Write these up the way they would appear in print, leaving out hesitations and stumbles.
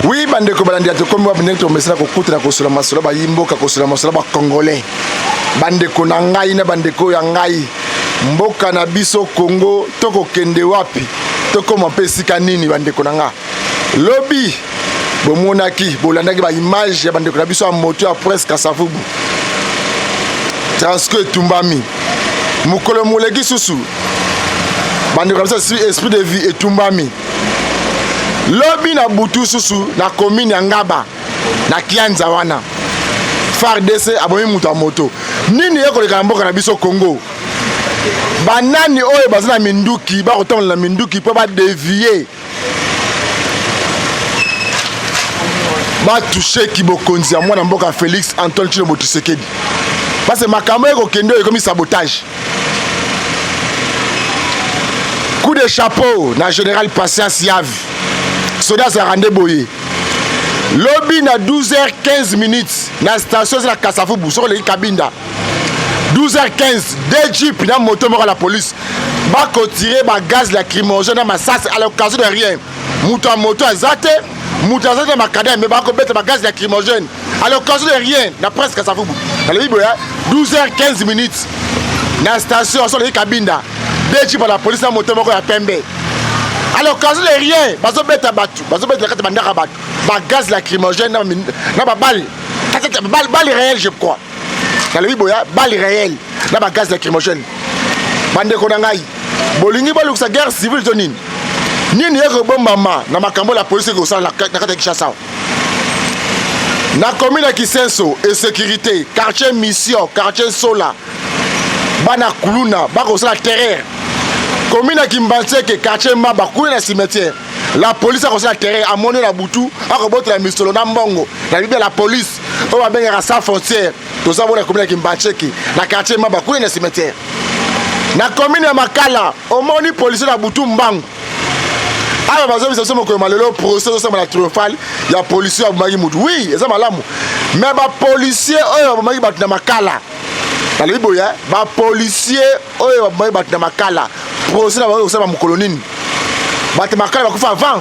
Oui, bande ko balandi ato comme bande to mesala ko kutela ko sula masolo ba yimboka ko sula masolo ba congolais. Bande ko na ngai na bande ko ya ngai. Mboka na biso Congo toko kende wapi? Toko mapesika nini bande ko na nga. Lobby bomonaki bolandaki ba image ya bande ko na biso a moto ya presque Kasavubu. Transco tumbami. Mukolo moleki susu. Bande ko na biso esprit de vie et tumbami. Lobby na butu susu na commune ya Ngaba na Kianza wana FARDC abomi mutu ya moto nini yekoleka mboka na biso Congo banani oyo bazana minduki bakotongola minduki po ba dévier ba toucher kibokonzi ya mwana mboka Félix Antoine Tshilombo Tshisekedi parce que makambo ekokende oyo ekomi sabotage. Coup de chapeau na général Patience Yav sodas a rendez boye lobby na 12h15 na station de la Kasavubu sur le Kabinda 12h15 deux jeeps na moto moko la police ba ko tirer ba gaz lacrymogène na massas à l'occasion de rien muta moto azate muta azate makada mais ba ko bête ba gaz lacrymogène à l'occasion de rien na presque Kasavubu dans le biboya 12h15 na station sur le Kabinda deux jeeps la police na moto moko ya pembe. À l'occasion de rien, bazo beta batu, bazo beta la bandara batu, ba gaz lacrymogène na ba balle réel je crois. Dans le biboya balle réel na ba gaz lacrymogène. Bande ko ngai. Bolingi ba luksa guerre civile tonine. Nini yeko bon mama na makambo la police ko sala na kata Kinshasa. Na commune ya Kisenso et sécurité, quartier mission, quartier Sola. Bana kuluna, ba ko sala terreur. Commune à Kimbanseke, quartier Maba, na cimetière. La police a reçu la terre, a monné la boutou, a reboté la mistolo dans Mbongo. La police, on va bien à sa frontière. Tout ça, on a commune à Kimbanseke, la quartier Maba, na cimetière. La commune à Makala, on moni police la boutou Mbang. Ah, bah, ça, c'est mon commandant, procès, ça, la triomphale, il y a policier à Magimoud. Oui, c'est ça, malamu. Mais, bah, policier, on va battre Makala. Dans le boya, bah, policier, on va battre Makala. Procès là au sama mukolonine bate makala bakufa avant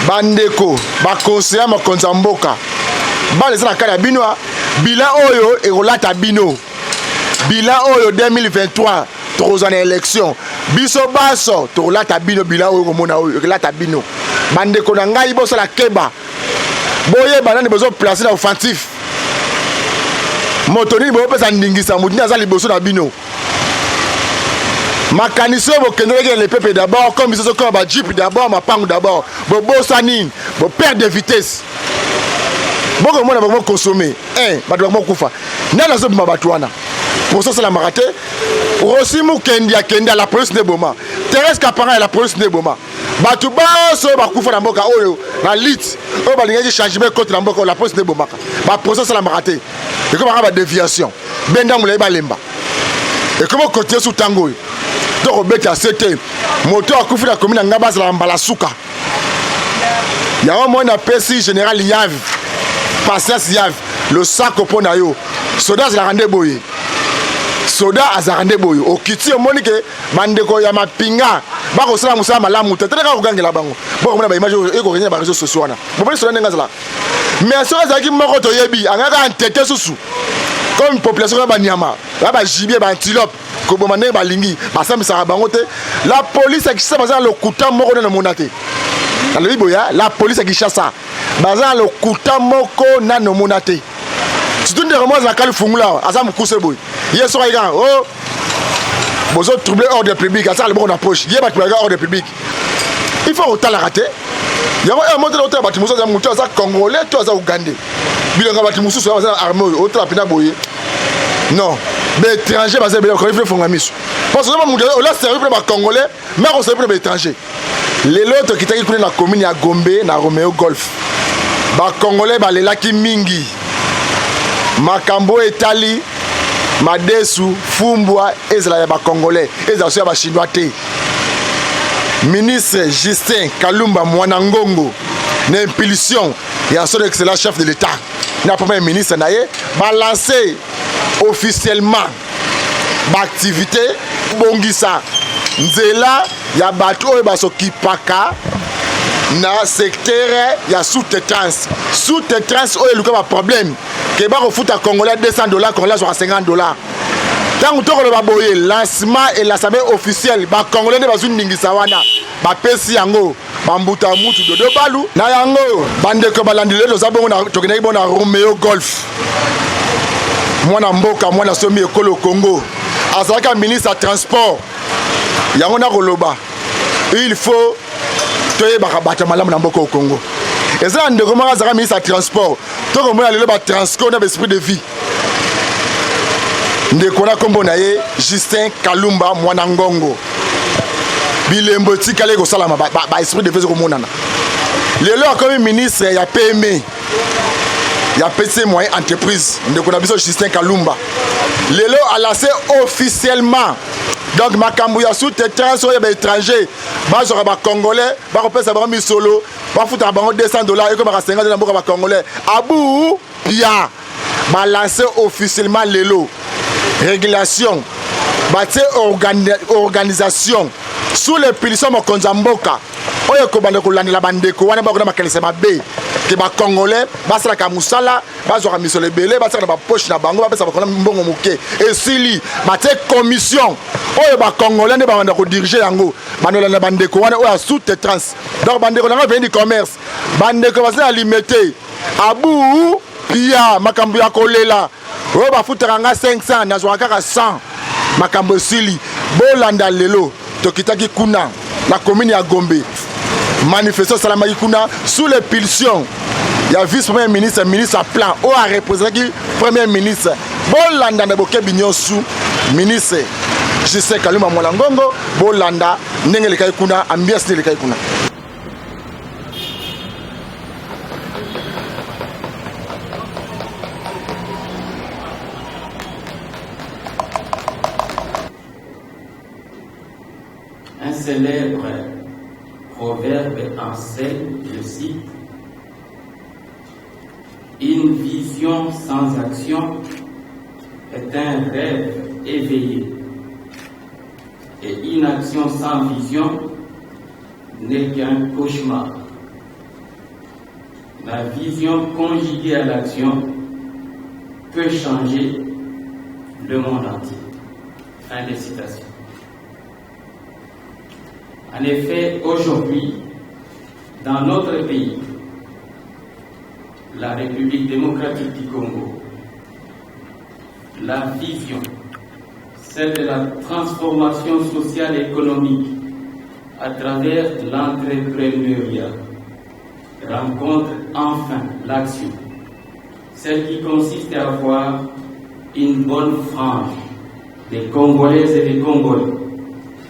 bandeko ba conseiller ma konzamboka ba les na kala bino bilan oyo e rolata bino bilan oyo 2023 trois ans élection biso baso to rolata bino bilan oyo komona oyo rolata bino bandeko na ngai boso la keba boye banani bezo placer na offensif motoni bo pesa ndingisa mudini azali boso na bino. Makanisi bo kendele les peuples d'abord comme ils sont comme ba jeep d'abord ma pangu d'abord bo bosanine bo perte de vitesse boko mona ba consommer ba doit kufa nana zo ba batwana pour ça c'est la maraté aussi mu kendi à la police de Boma Thérèse Kapanga la police de Boma batu baso ba kufa na mboka oyo na lit o ba lingi changement contre la mboka la police de Boma ba procès c'est la maraté et comme ba déviation benda mulai ba lemba et comment côté sous tango donc bête à cette moto akufi la commune Ngaba la mbala suka ya un mois na PC général Yav Patience Yav le sac au pona yo soda la rande boye soda azarande boye okiti monique bandeko ya mapinga ba ko sala musala malamu tete ka kugangela bango bo mona ba image e ko kenya ba réseaux sociaux na bo boni soda ngazala mais soda zaki moko to yebi angaka ntete susu comme population ba nyama ba gibier ba antilope ko bomane ba lingi ba sambisa bango te la police qui sa baza le kuta moko na monate dans le biboya la police qui chassa baza le kuta moko na no monate surtout de remoise la kalifungula asa mukuse boy hier soir il oh bozo troubler ordre public asa le bon approche hier ba troubler ordre public il faut autant la rater il y a un monte l'autre bati muso za muto asa congolais to asa ougandais bilanga bati muso so asa armée autre la pina boye non mais étranger basé bien quand il faut fonga miso parce que mon là sérieux pour les congolais mais on sérieux pour les étrangers les autres qui t'ont la commune à Gombe na Romeo Golf ba congolais ba lelaki mingi makambo etali madesu fumbwa ezala ya ba congolais ezala so ya ba chinois te ministre Justin Kalumba Mwanangongo na impulsion ya son excellent chef de l'état na premier ministre naye ba lancer officiellement l'activité bongisa nzela ya bato oyo basokipaka na secteur ya sous-traitance. Sous-traitance oyo luka ba problème ke ba refuta congolais $200 congolais sur $50. Tant que le baboye lancement et l'assemblée officielle ba congolais ne bazu ndingisa wana ba pesi yango bambuta mutu dodo balu na yango bande ko balandile do zabongo na tokene bona Romeo Golf mwana mboka mwana somi ekolo Congo azaka ministre ya transport yango na koloba il faut toye bakabata malamu na mboka au Congo ezala ndeko maka azaka ministre ya transport toko mona lelo ba transco na esprit de vie ndeko na kombo na ye Justin Kalumba mwana ngongo bilembo tikale ko salama ba esprit de vie ko monana lelo akomi ministre ya PME ya PC moyen entreprise ndeko na biso Justin Kalumba lelo a lancé officiellement donc makambu ya sous-traitance oyo ba étranger bazora ba congolais ba kopesa ba misolo ba futa bango $200 et comme ba 50 na mboka ba congolais abu pia ba lancé officiellement lelo régulation bate organisation sous les pulsions mokonza mboka oyo ko bande ko landela bandeko wana ba ko na makalisa mabe ke ba congolais basala ka musala bazwa misolo belé basala ba poche na bango ba pesa ba kona mbongo muke esili bate commission oyo ba congolais ne ba banda ko diriger yango banola na bandeko wana oyo sous-traitance donc bandeko na vient du commerce bandeko basala limité abu pia makambu ya kolela oyo ba futaka nga 500 na zwa kaka 100 makambo esili bolanda lelo tokitaki kuna la commune ya Gombe manifestation salama kuna sous les pulsions il y a vice-premier ministre ministre à plan ou a représenté premier ministre bolanda na bokebi nyosu ministre Justin Kalumba mwana ngongo bolanda ndenge le kai kuna ambiance le kai kuna. Un célèbre proverbe enseigne, je cite, une vision sans action est un rêve éveillé et une action sans vision n'est qu'un cauchemar. La vision conjuguée à l'action peut changer le monde entier. Fin de citation. En effet, aujourd'hui, dans notre pays, la République démocratique du Congo, la vision, celle de la transformation sociale et économique à travers l'entrepreneuriat, rencontre enfin l'action, celle qui consiste à avoir une bonne frange des Congolaises et des Congolais,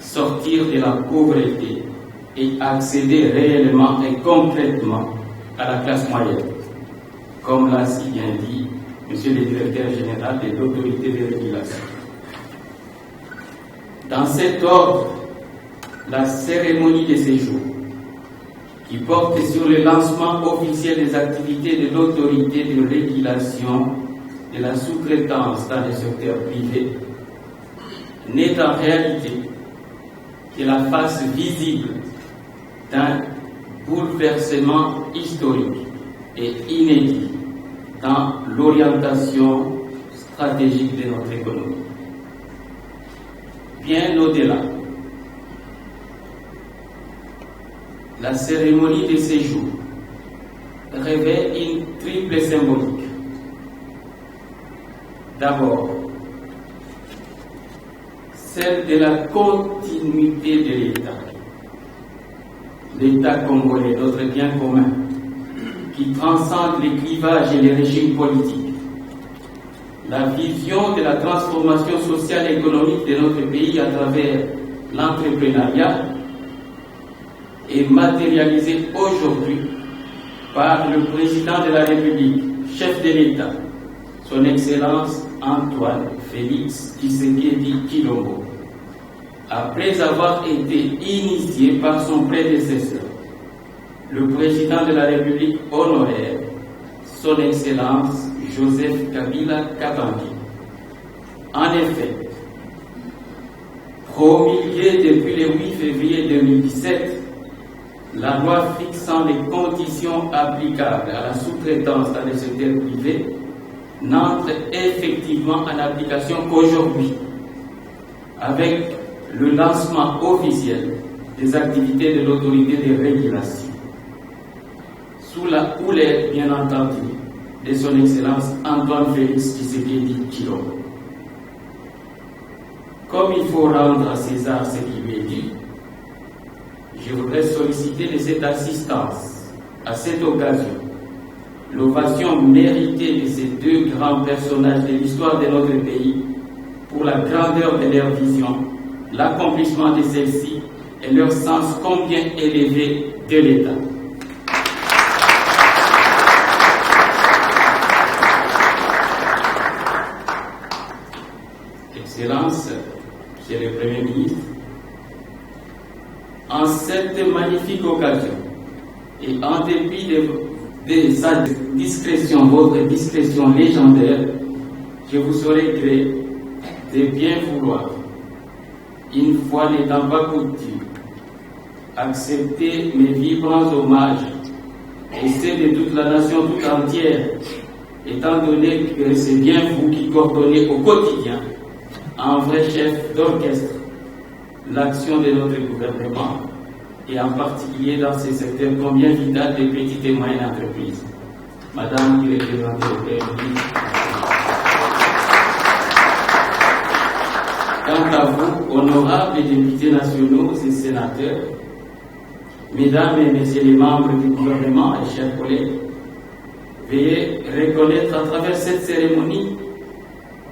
sortir de la pauvreté et accéder réellement et concrètement à la classe moyenne, comme l'a si bien dit Monsieur le Directeur Général de l'Autorité de régulation. Dans cet ordre, la cérémonie de séjour, qui porte sur le lancement officiel des activités de l'Autorité de régulation de la sous-traitance dans le secteur privé, n'est en réalité que la face visible d'un bouleversement historique et inédit dans l'orientation stratégique de notre économie. Bien au-delà, la cérémonie de séjour revêt une triple symbolique. D'abord, celle de la continuité de l'État. L'État congolais, notre bien commun, qui transcende les clivages et les régimes politiques. La vision de la transformation sociale et économique de notre pays à travers l'entrepreneuriat est matérialisée aujourd'hui par le président de la République, chef de l'État, son Excellence Antoine Félix Tshisekedi Tshilombo, après avoir été initié par son prédécesseur, le président de la République honoraire, son Excellence Joseph Kabila Kabange. En effet, promulguée depuis le 8 février 2017, la loi fixant les conditions applicables à la sous-traitance dans le secteur privé n'entre effectivement en application qu'aujourd'hui, avec le lancement officiel des activités de l'autorité de régulation, sous la houlette, bien entendu, de son Excellence Antoine Félix Tshisekedi Tshilombo. Comme il faut rendre à César ce qui lui est dit, je voudrais solliciter de cette assistance, à cette occasion, l'ovation méritée de ces deux grands personnages de l'histoire de notre pays pour la grandeur de leur vision, l'accomplissement de celle-ci et leur sens combien élevé de l'État. Excellence, Monsieur le Premier ministre, en cette magnifique occasion et en dépit de sa discrétion, votre discrétion légendaire, je vous saurai gré de bien vouloir, une fois n'étant pas coutume, accepter mes vibrants hommages et ceux de toute la nation tout entière, étant donné que c'est bien vous qui coordonnez au quotidien, en vrai chef d'orchestre, l'action de notre gouvernement, et en particulier dans ces secteurs combien vital des petites et moyennes entreprises. Madame qui représente le Premier ministre. Quant à vous, honorables députés nationaux et sénateurs, mesdames et messieurs les membres du gouvernement et chers collègues, veuillez reconnaître à travers cette cérémonie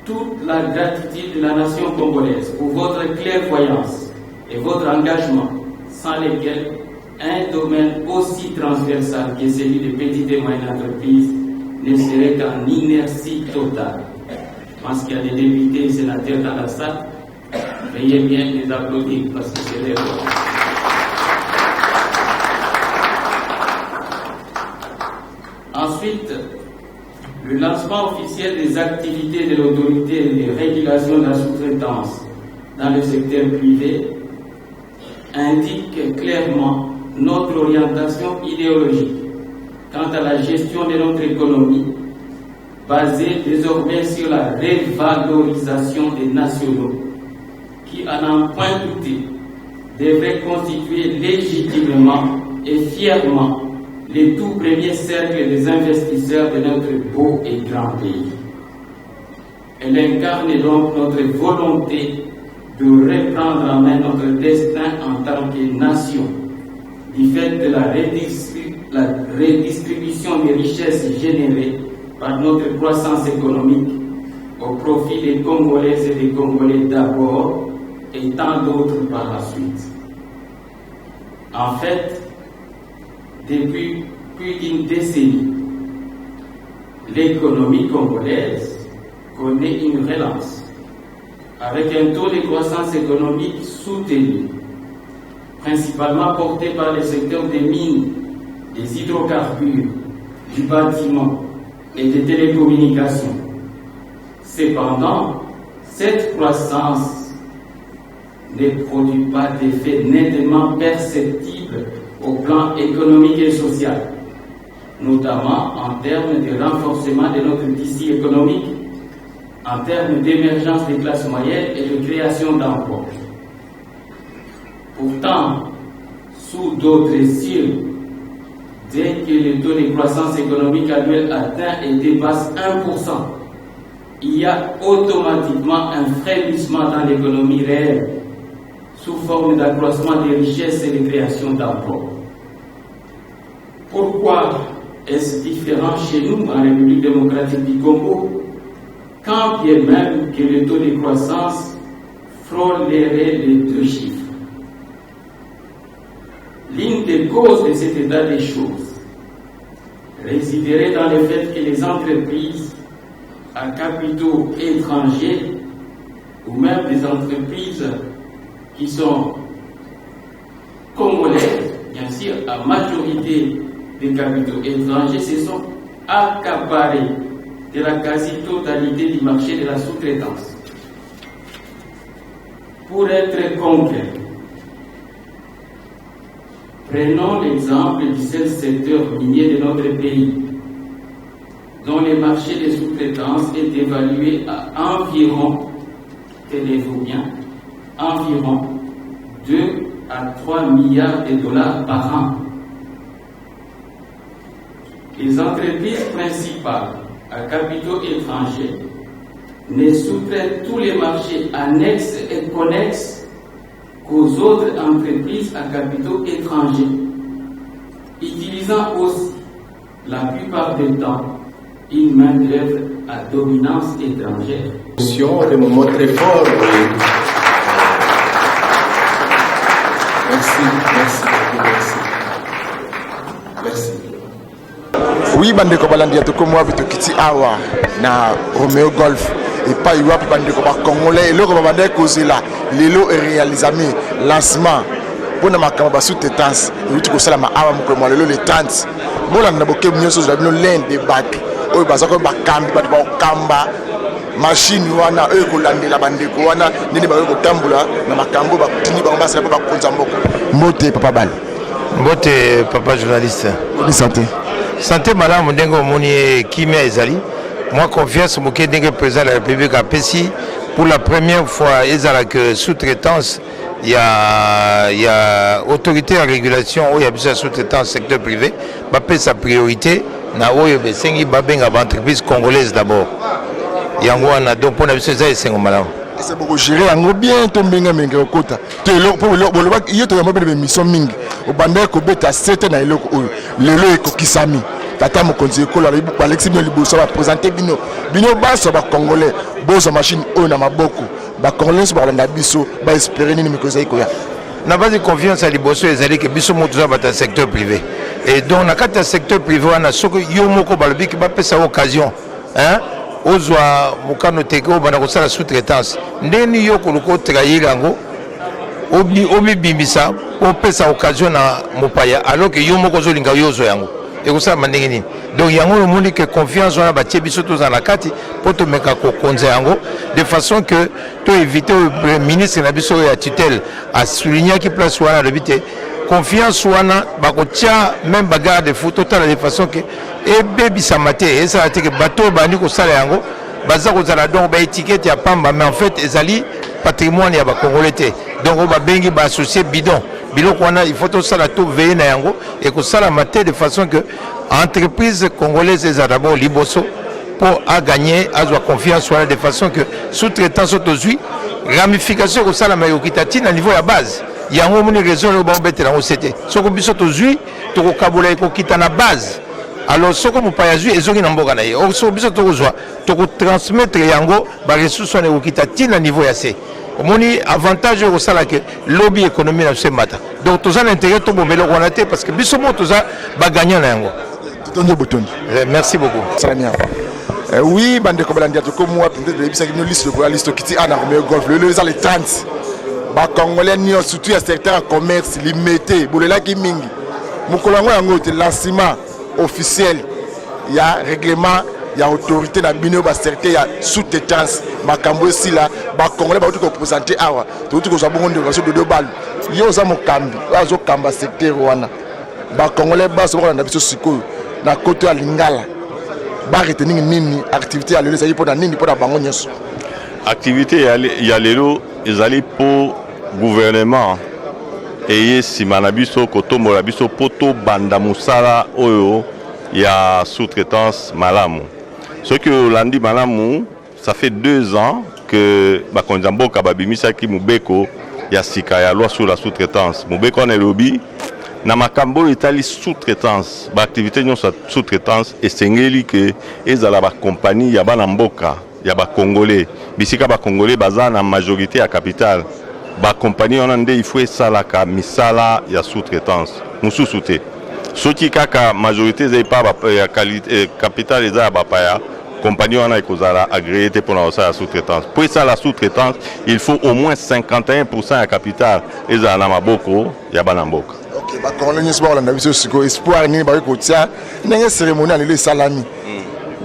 toute la gratitude de la nation congolaise pour votre clairvoyance et votre engagement, sans lesquels un domaine aussi transversal que celui des petites et moyennes entreprises ne serait qu'en inertie totale. Je pense qu'il y a des députés et sénateurs dans la salle. Veuillez bien les applaudir parce que c'est leur rôle. Ensuite, le lancement officiel des activités de l'autorité de régulation de la sous-traitance dans le secteur privé indique clairement notre orientation idéologique quant à la gestion de notre économie, basée désormais sur la révalorisation des nationaux, qui, à n'en point douter, devraient constituer légitimement et fièrement les tout premiers cercles des investisseurs de notre beau et grand pays. Elle incarne donc notre volonté de reprendre en main notre destin en tant que nation, du fait de la redistribution des richesses générées par notre croissance économique au profit des Congolaises et des Congolais d'abord et tant d'autres par la suite. En fait, depuis plus d'une décennie, l'économie congolaise connaît une relance, avec un taux de croissance économique soutenu, principalement porté par les secteurs des mines, des hydrocarbures, du bâtiment et des télécommunications. Cependant, cette croissance ne produit pas d'effet nettement perceptible au plan économique et social, notamment en termes de renforcement de notre tissu économique, en termes d'émergence des classes moyennes et de création d'emplois. Pourtant, sous d'autres cieux, dès que le taux de croissance économique annuel atteint et dépasse 1%, il y a automatiquement un frémissement dans l'économie réelle, sous forme d'accroissement des richesses et de création d'emplois. Pourquoi est-ce différent chez nous, en République démocratique du Congo, quand bien même que le taux de croissance frôlerait les 2 chiffres? L'une des causes de cet état des choses résiderait dans le fait que les entreprises à capitaux étrangers, ou même des entreprises qui sont congolaises, bien sûr, à majorité des capitaux étrangers, se sont accaparés de la quasi-totalité du marché de la sous-traitance. Pour être concret, Prenons l'exemple du seul secteur minier de notre pays, dont le marché des sous-traitance est évalué à environ, tenez-vous bien, environ 2 à 3 milliards de dollars par an. Les entreprises principales à capitaux étrangers ne sous-traitent tous les marchés annexes et connexes qu'aux autres entreprises à capitaux étrangers, utilisant aussi la plupart du temps une main-d'œuvre à dominance étrangère. Des moments très forts. Merci. Oui, bandeko balandi atoko mwa bitokiti awa na Romeo Golf et pas Iwapi bandeko ba congolais et loko babande kozela lelo et réalisami lancement pona makamba ba sous-traitance et uti kosala ma awa moko mwa lelo le 30 bola na boke nyoso za bino l'un des bacs oyo bazako ba kambi ba kamba machine wana oyo kolandela bandeko wana nini ba ko tambula na makambo ba tini ba mbasa ba konza mboko mbote papa bal mbote papa journaliste bonne santé. Santé madame Ndengo Moni Kimia Ezali. Moi confiance au président de la République à Pessi. Pour la première fois, il y a que sous-traitance, il y a autorité en régulation, il y a besoin de sous-traitance secteur privé. Il sa priorité, na oyo besengi babenga entreprise congolaise d'abord. Yango na donc pour na besoin ça c'est madame. C'est beaucoup gérer en bien to minga minga okota. To pour le yo to yamba be mission mingi. Obanda ko beta 7 na eloko oyo. Lelo ekokisami. Tata mokonzi ekola ba Alexis Liboso va présenter bino baso ba congolais bozo machine oyo na maboko. Ba congolais ba landa biso ba espérer nini mikoza ikoya. Na base de confiance à Liboso ezali ke biso moto za bata secteur privé. Et donc na kata secteur privé wana soko yo moko balobi ki ba pesa occasion. Hein? Ozwa mukano teko bana kosala sous-traitance ndeni yo koluko trahir yango obi bimbisa opesa occasion na mopaya alors que yo moko zolinga yozo yango ekosala mandenge nini donc yango le monde que confiance wana batie biso toza na kati po tomeka kokonza yango de façon que to éviter le ministre na biso ya tutelle a souligné ki place wana le bité confiance wana bakotia même bagarre de foot total de façon que ebebisa mate ezala te que bateau bandi kosala yango baza kozala donc ba étiquette ya pamba mais en fait ezali patrimoine ya ba congolais te donc ba bengi ba associé bidon biloko wana il faut tout ça tout veiller na yango et kosala mate de façon que entreprise congolaise ezala d'abord liboso pour à gagner azwa confiance wana de façon que sous-traitance autozui ramification kosala mayokitati na niveau ya base yango moni raison le bon bête na ocete soko biso tozui to kokabula ekokita na base alors soko mopaya zui ezongi na mboka na ye soko biso tokozwa tokotransmettre yango ba ressources na ekokita ti na niveau ya se omoni avantage kosala ke lobby économie na se mata donc toza na intérêt to bomelo wana te parce que biso mo toza ba gagnant na yango Tondo Botondi. Merci beaucoup. Salamia. Oui, bande ko balandi atoko moi peut-être de bisa kino liste ko liste kiti ana Romeo Golf le les 30. Ba congolais ni surtout ya secteur commerce limité bolela ki mingi. Mukolango yango te lancement officiel ya règlement ya autorité na bino ba secteur ya sous-traitance makambo si la ba congolais ba ko présenter awa to ko za bongo de deux balles yo za mokambi azo kamba secteur wana ba congolais ba so ko na biso sikoyo na côté ya lingala ba retenir nini activité ya lelo ça y pour na nini pour na bango nyeso activité ya lelo ezali pour gouvernement et simana biso kotombola biso poto banda musala oyo ya sous-traitance malamu ce que Olandi malamu ça fait 2 ans que bakonjamboka babimisa ki mubeko ya sika ya loi sur la sous-traitance mubeko na lobby na makambo etali sous-traitance ba activité nyo sous-traitance esengeli que ezala ba compagnie ya bana mboka ya ba congolais bisika ba congolais baza na majorité à capitale ba compagnie on ande il faut esalaka misala ya sous-traitance mususu te soki kaka majorité ezali pa ya qualité capital eza ba paya compagnie on a ekozala agréé te pour la sous-traitance pour ça la sous-traitance il faut au moins 51% à capital ezala na maboko ya bana mboka. OK ba congolais nyeso ba landa biso siko espoir nini ba ko tia ndenge cérémonie alelo salami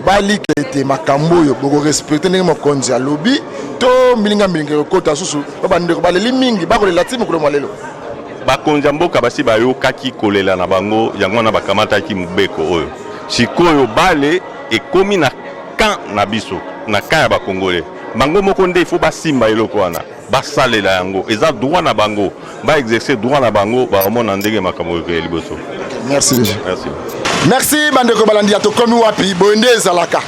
bali kete makambo yo boko respecter ndenge mokonzi ya lobby to milinga kota susu ba ndeko baleli mingi ba ko lela timu ko lelo bakonzi mboka basi bayokaki kolela na bango yango wana bakamataki mobeko oyo sikoyo bale ekomi na camp na biso na camp ya bakongole bango moko nde ifo basimba eloko wana basalela yango eza droit na bango ba exercer droit na bango baomona ndenge makambo ya liboso. Merci. Merci. Merci bandeko balandi ya tokomi wapi boende ezalaka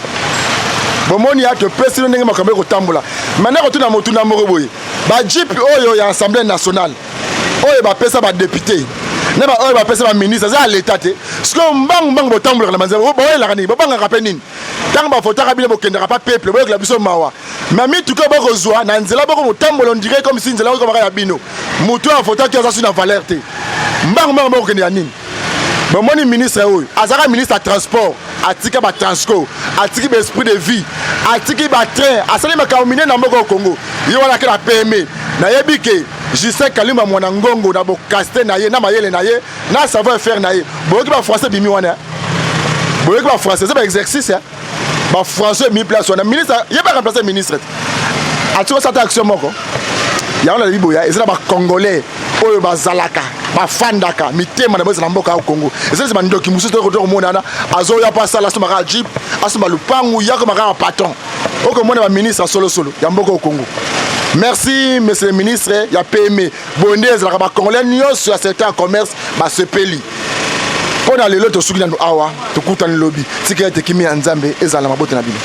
bomoni ya topesi ndenge makambo kotambola maintenant kotuna motuna moko boye ba jeep oyo ya Assemblée nationale oyo bapesa ba député ne ba oyo bapesa ba ministre za l'état te siko mbangu botambola na manzela boyela nini bobanga kape nini tant ba fotaka bile bokendaka pa peuple boyela biso mawa mami tuko boko zwa na nzela boko motambola on dirait comme si nzela ko ba ya bino mutu a fotaki aza sur na valeur te mbangu boko kende ya nini bomoni ministre oyo azaka ministre ya transport atika ba transco atiki ba esprit de vie atiki ba train asali makambo mine na moko Congo yo wana ke la PME na yebike Justin Kalima mwana ngongo na bokaste na ye na mayele na ye na savoir faire na ye boyoki ba français bimi wana boyoki ba français c'est ba exercice ba français mi place wana ministre yeba remplacer ministre atiko sa action moko ya on a biboya ezala ba congolais oyo bazalaka bafandaka mitema na boza na mboka ya Congo ezali ba ndoki mususu to ko monana azo ya pasa la soma jeep asoma lupangu yako maka patron oko mona ba ministre solo ya mboka ya Congo. Merci monsieur le ministre ya PME bonde ezala ba congolais nyonso ya secteur commerce ba sepeli pona lelo to sukina no awa to kutana lobby sikete kimi ya nzambe ezala mabote na bino.